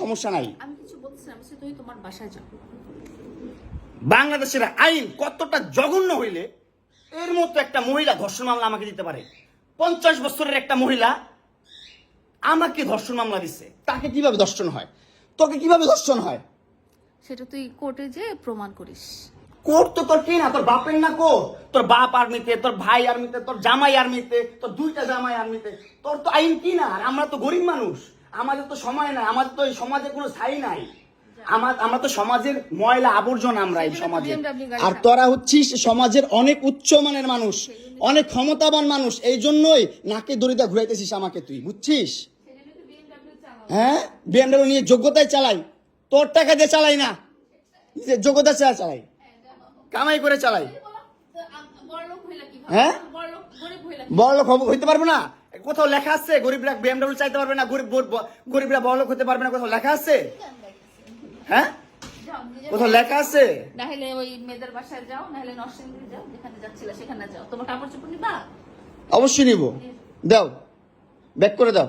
সমস্যা নাই। আমি কিছু বলছিলাম, তুই তোমার বাসায় যাও। বাংলাদেশের আইন কতটা জঘন্য হইলে এর মতো একটা মহিলা ধর্ষণ মামলা আমাকে দিতে পারে? 50 বছরের একটা মহিলা আমাকে ধর্ষণ মামলা দিচ্ছে। তাকে কিভাবে ধর্ষণ হয়? তোকে কিভাবে ধর্ষণ হয়? সেটা তুই কোর্টে যে প্রমাণ করিস। কোর্ট তো তোর কি না, তোর বাপের না কোর্ট? তোর বাপ আর্মিতে, তোর ভাই আর্মিতে, তোর জামাই আর্মিতে, তোর 2টা জামাই আর্মিতে। তোর তো আইন কি না? আর আমরা তো গরিব মানুষ, আমাদের তো সময় নাই, আমাদের তো এই সমাজে কোনো ছাই নাই। আমরা তো সমাজের ময়লা আবর্জনা, আমরা এই সমাজে। আর তোরা হচ্ছিস সমাজের অনেক উচ্চমানের মানুষ, অনেক ক্ষমতাবান মানুষ, এই জন্যই নাকে দড়িটা ঘুরাইতেছিস আমাকে, তুই বুঝছিস? হ্যাঁ, বিএমডব্লিউ নিয়ে যোগ্যতায় চালাই, তোর টাকা দিয়ে চালাই না, যে যোগ্যতা চালাই, কামাই করে চালাই। হ্যাঁ, বড়লোক হইতে পারবো না? কোথাও লেখা আছে গরিবরা বিএমডব্লিউ চাইতে পারবে না? গরিবরা বড়লোক হতে পারবে না? কোথাও লেখা আছে? হ্যাঁ, কোথাও লেখা আছে? নাহলে ওই মেয়েদের বাসায় যাও, নাহলে নরসিংদী যাও, যেখানে যাচ্ছিলে সেখানে যাও। তোমার কাপড় চোপড় নিবা? অবশ্যই নিব। দাও, ব্যাক করে দাও।